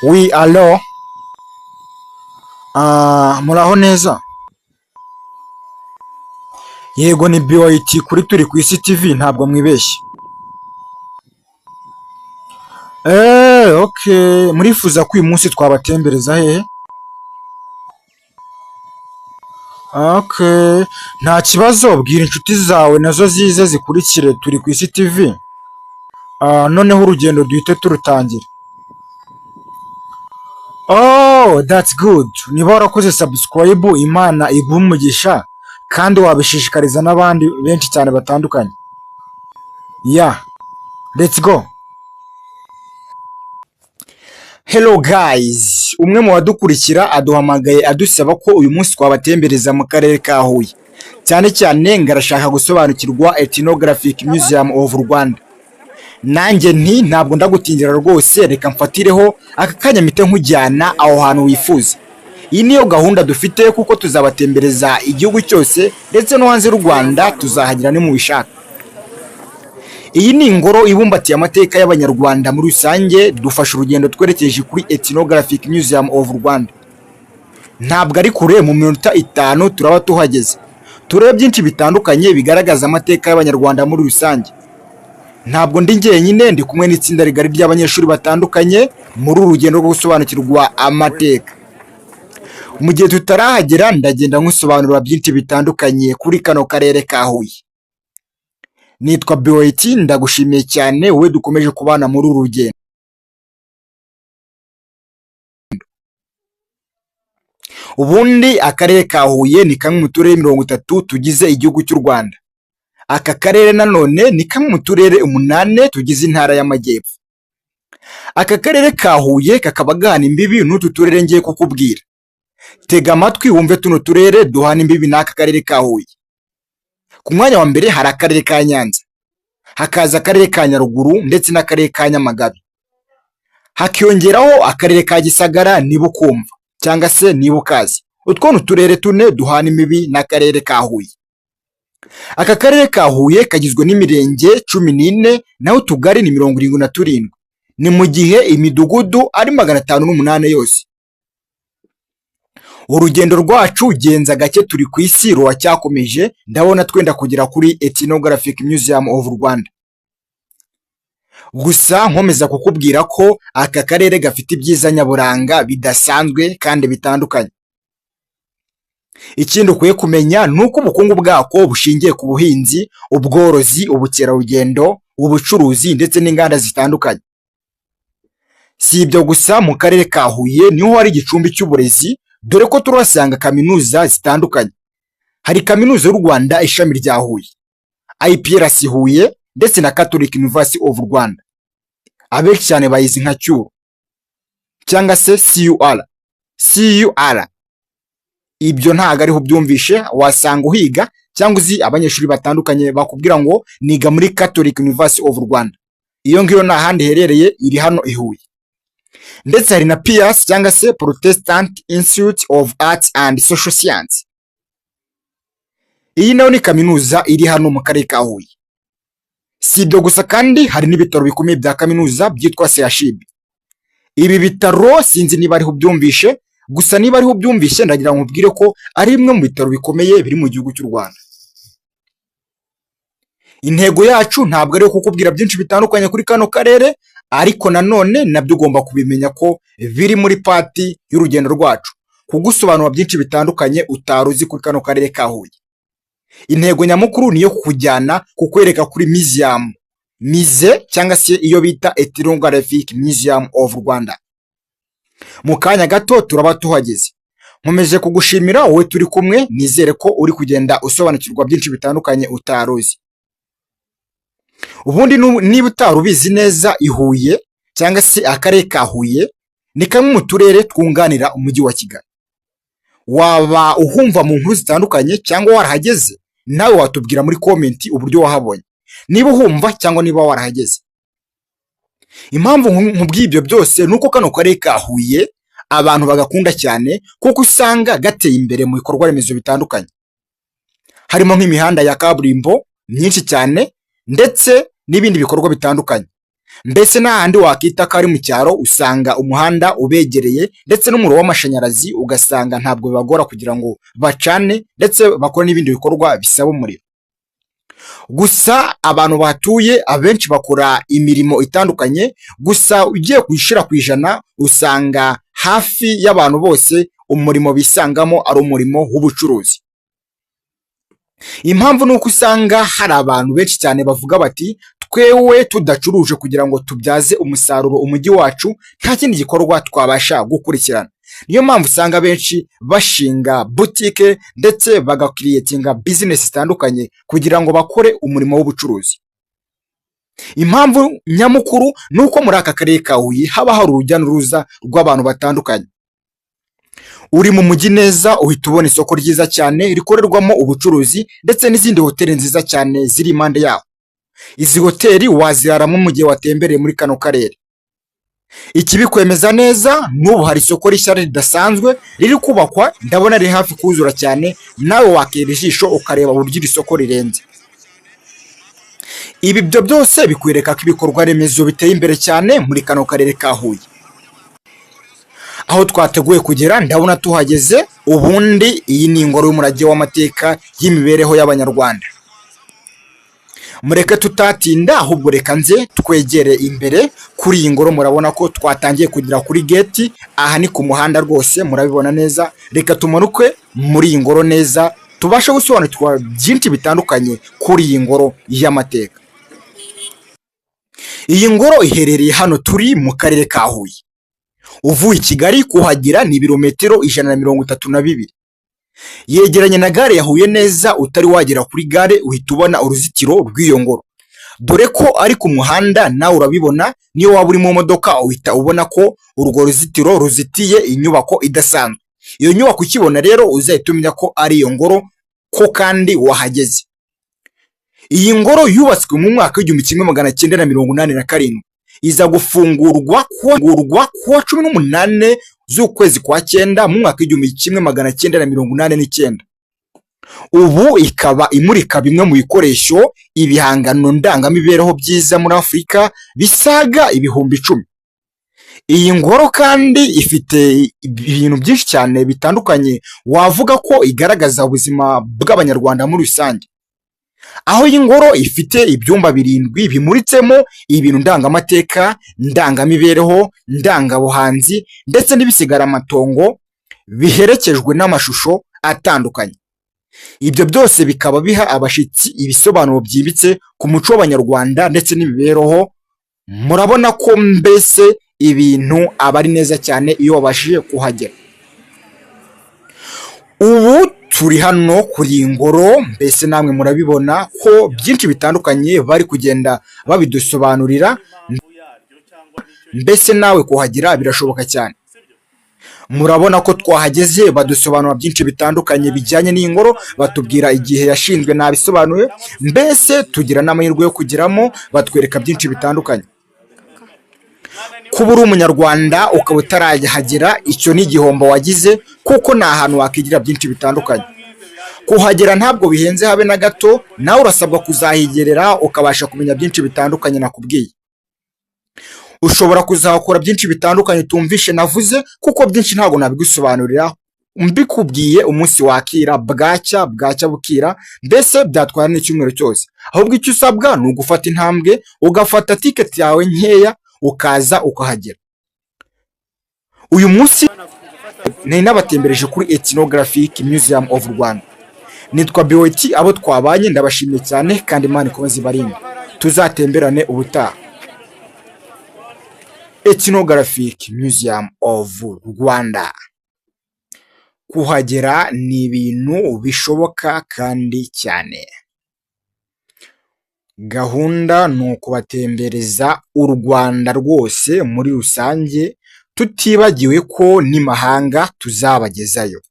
Oui, alo, muraho neza? Yego ni BYT kuri turi ku isi TV ntabwo mwibeshye. Okay, murifuza ko uyu munsi twabatembereza hehe? Okay, nta kibazo, bwira inshuti zawe nazo zize zikurikire turi ku isi TV. Noneho urugendo duhite turutangira. Oh, that's good. Niba warakoze subscribe, Imana iguha umugisha kandi wabishishikariza n'abandi benshi cyane batandukanye. Yeah, let's go. Hello guys, umwe mu badukurikira aduhamagaye adusaba ko uyu munsi twabatembereza mu karere ka Huye. Cyane cyane ngarashaka gusobanukirwa Ethnographic Museum of Rwanda. Nanjye nti ntabwo ndagutindira rwose, reka mfatireho aka kanya mpite nkujyana aho hantu wifuza. Iyi niyo gahunda dufite kuko tuzabatembereza igihugu cyose ndetse no hanze y'u Rwanda tuzahagira ni mu bishaka. Iyi ni ingoro ibumbatiye amateka y'Abanyarwanda muri rusange, dufashe urugendo twerekeje kuri Ethnographic Museum of Rwanda. Ntabwo ari kure, mu minota 5 turaba tuhageze. Turebe byinshi bitandukanye bigaragaza amateka y'Abanyarwanda muri rusange. Ntabwo ndi njyenyine, ndi kumwe n'itsinda rigari ry'abanyeshuri batandukanye muri uru rugendo rwo gusobanukirwa amateka. Mu gihe tutarahagera ndagenda nkusobanurira byinshi bitandukanye kuri kano karere ka Huye. Nitwa BYT, ndagushimiye cyane wowe dukomeje kubana muri uru rugendo. Ubundi akarere ka Huye ni kamwe mu turere 30 tugize igihugu cy'u Rwanda. Aka karere nanone ni kamwe mu turere 8 tugize intara y'Amajyepfo. Aka karere ka Huye kakaba gahana imbibi n'utu turere ngiye kukubwira. Tega amatwi wumve tuno turere duhana imbibi n'aka karere ka Huye. Ku mwanya wa mbere hari akarere ka Nyanza, hakaza akarere ka Nyaruguru ndetse n'akarere ka Nyamagabe. Hakiyongeraho akarere ka Gisagara Nibukumva cyangwa se Nibukazi. Utwo ni uturere tune duhana imbibi n'akarere ka Huye. Aka karere ka Huye kagizwe n'imirenge 14 naho utugari ni 77. Ni mu gihe imidugudu ari 508 yose. Urugendo rwacu genza gake turi ku isi rwacyakomeje, ndabona twenda kugera kuri Ethnographic Museum of Rwanda. Gusa nkomeza kukubwira ko aka karere gafite ibyiza nyaburanga bidasanzwe kandi bitandukanye. Ikindi ukwiye kumenya nuko ubukungu bwako bushingiye ku buhinzi, ubworozi, ubukerarugendo, ubucuruzi ndetse n'inganda zitandukanye. Si ibyo gusa, mu karere ka Huye niho hari igicumbi cy'uburezi, dore ko turasanga kaminuza zitandukanye. Hari kaminuza y'u Rwanda ishami rya Huye, IPRC Huye ndetse na Catholic University of Rwanda. Abenshi cyane bayizi nka Cyuro cyangwa se CUR. Ibyo ntago ariho ubyumvishe, wasanga uhiga cyangwa uzi abanyeshuri batandukanye bakubwira ngo niga muri Catholic University of Rwanda. Iyo ngiyo nta handi herereye, iri hano i Huye. Ndetse hari na PIAS cyangwa se Protestant Institute of Arts and Social Science. Iyi nayo ni kaminuza iri hano mu karere ka Huye. Si ibyo gusa kandi hari n'ibitaro bikomeye bya kaminuza byitwa CHUB. Ibi bitaro sinzi niba ariho ubyumvishe, gusa niba ariho ubyumvishe ndagira ngo nkubwire ko ari bimwe mu bitaro bikomeye biri mu gihugu cy'u Rwanda. Intego yacu ntabwo ari kukubwira byinshi bitandukanye kuri kano karere, ariko nanone nabyo ugomba kubimenya ko biri muri pati y'urugendo rwacu, kugusobanura byinshi bitandukanye utaruzi kuri kano karere ka Huye. Intego nyamukuru niyo kukujyana kukwereka kuri Mize cyangwa se iyo bita Ethnographic Museum of Rwanda. Mu kanya gato turaba tuhageze. Nkomeje kugushimira wowe turi kumwe, nizere ko uri kugenda usobanukirwa byinshi bitandukanye utaruzi. Ubundi niba utarubizi neza, i Huye cyangwa se akarere ka Huye ni kamwe mu turere twunganira umujyi wa Kigali. Waba uhumva mu nkuru zitandukanye cyangwa warahageze, nawe watubwira muri comment uburyo wahabonye, niba uhumva cyangwa niba warahageze. Impamvu nkubwiye ibyo byose nuko kano karere ka Huye abantu bagakunda cyane kuko usanga gateye imbere mu bikorwa remezo bitandukanye. Harimo nk'imihanda ya kaburimbo myinshi cyane ndetse n'ibindi bikorwa bitandukanye. mbese n'ahandi wakita ko ari mu cyaro usanga umuhanda ubegereye ndetse n'umuriro w'amashanyarazi ugasanga ntabwo bibagora kugira ngo bacane ndetse bakore n'ibindi bikorwa bisaba umuriro. Gusa abantu bahatuye abenshi bakora imirimo itandukanye, gusa ugiye kuyishyira ku ijana usanga hafi y'abantu bose umurimo bisangamo ari umurimo w'ubucuruzi. Impamvu ni uko usanga hari abantu benshi cyane bavuga bati twewe tudacuruje kugira ngo tubyaze umusaruro umujyi wacu nta kindi gikorwa twabasha gukurikirana. Niyo mpamvu usanga benshi bashinga butike ndetse bagakiriyetinga bizinesi zitandukanye kugira ngo bakore umurimo w'ubucuruzi. Impamvu nyamukuru ni uko muri aka karere ka Huye haba hari urujya n'uruza rw'abantu batandukanye. Uri mu mujyi neza uhita ubona isoko ryiza cyane rikorerwamo ubucuruzi ndetse n'izindi hoteli nziza cyane ziri impande yaho. Izi hoteli waziraramo mu gihe watembereye muri kano karere. Ikibikwemeza neza n'ubu hari isoko rishya ridasanzwe riri kubakwa, ndabona riri hafi kuzura cyane, nawe wakera ijisho ukareba uburyo iri soko rirenze. Ibi byo byose bikwereka ko ibikorwa remezo biteye imbere cyane muri kano karere ka Huye. Aho twateguye kugera ndabona tuhageze, ubundi iyi ni ingoro y'umurage w'amateka y'imibereho y'Abanyarwanda. Mureke tutatinda ahubwo reka nze twegere imbere kuri iyi ngoro. Murabona ko twatangiye kugera kuri gate, aha ni ku muhanda rwose murabibona neza. Reka tumanuke muri iyi ngoro neza tubashe gusobanukirwa byinshi bitandukanye kuri iyi ngoro y'amateka. Iyi ngoro iherereye hano turi mu karere ka Huye. Uvuye i Kigali kuhagera ni ibirometero 132. Yegeranye na gare ya Huye neza, utari wagera kuri gare uhita ubona uruzitiro rw'iyo ngoro. Dore ko ari ku muhanda nawe urabibona, niyo waba uri mu modoka uhita ubona ko urwo ruzitiro ruzitiye inyubako idasanzwe. Iyo nyubako ukibona rero uzahita umenya ko ari iyo ngoro ko kandi wahageze. Iyi ngoro yubatswe mu mwaka w'1987, iza gufungurwa kuwa 18 z'ukwezi kwa 9 mu mwaka w'1989. Ubu ikaba imurika bimwe mu bikoresho ibihangano ndangamibereho byiza muri Afurika bisaga ibihumbi 10. Iyi ngoro kandi ifite ibintu byinshi cyane bitandukanye wavuga ko igaragaza ubuzima bw'Abanyarwanda muri rusange. Aho iyi ngoro ifite ibyumba 7 bimuritsemo ibintu ndangamateka, ndangamibereho, ndangabuhanzi ndetse n'ibisigaramatongo biherekejwe n'amashusho atandukanye. Ibyo byose bikaba biha abashitsi ibisobanuro byimbitse ku muco w'Abanyarwanda ndetse n'imibereho. Murabona ko mbese ibintu aba ari neza cyane iyo wabashije kuhagera. Ubu turi hano kuri iyi ngoro, mbese namwe murabibona ko byinshi bitandukanye bari kugenda babidusobanurira, mbese nawe kuhagera birashoboka cyane. Murabona ko twahageze badusobanura byinshi bitandukanye bijyanye n'iyi ngoro, batubwira igihe yashinzwe nabisobanuye, mbese tugira n'amahirwe yo kugeramo batwereka byinshi bitandukanye. Kuba uri umunyarwanda ukaba utarahagera, icyo ni igihombo wagize kuko ni ahantu wakigira byinshi bitandukanye. Kuhagera ntabwo bihenze habe na gato, nawe urasabwa kuzahigerera ukabasha kumenya byinshi bitandukanye nakubwiye. Ushobora kuzakora byinshi bitandukanye tumvishe navuze kuko byinshi ntabwo nabigusobanurira, mbikubwiye umunsi wakira bwacya bukira, mbese byatwara n'icyumweru cyose. Ahubwo icyo usabwa ni ugufata intambwe ugafata ticket yawe nkeya ukaza ukahagera. Uyu munsi nari nabatembereje kuri Ethnographic Museum of Rwanda. Nitwa Beweti, abo twabanye ndabashimiye cyane kandi Imana ikomeze ibarinde. Tuzatemberane ubutaha. Ethnographic Museum of Rwanda. Kuhagera ni ibintu bishoboka kandi cyane. Gahunda ni ukubatembereza u Rwanda rwose muri rusange, tutibagiwe ko n'imahanga tuzabagezayo.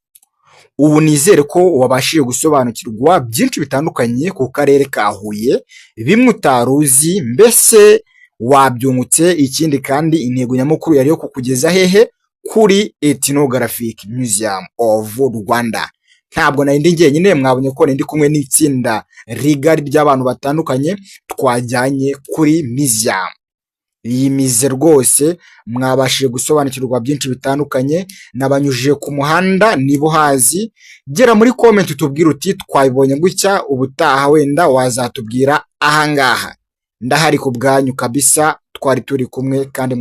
Ubu nizere ko wabashije gusobanukirwa byinshi bitandukanye ku karere ka Huye, bimwe utaruzi, mbese wabyungutse. Ikindi kandi intego nyamukuru yari yo kukugeza hehe kuri Ethnographic Museum of Rwanda. Ntabwo nari ndi njyenyine, mwabonye ko ndi kumwe n'itsinda rigari ry'abantu batandukanye twajyanye kuri museum. yimize rwose, mwabashije gusobanukirwa byinshi bitandukanye, nabanyujije ku muhanda nibo hazi, gera muri comment utubwire uti twabibonye gutya, ubutaha wenda wazatubwira ahangaha. Ndahari ku bwanyu kabisa, twari turi kumwe kandi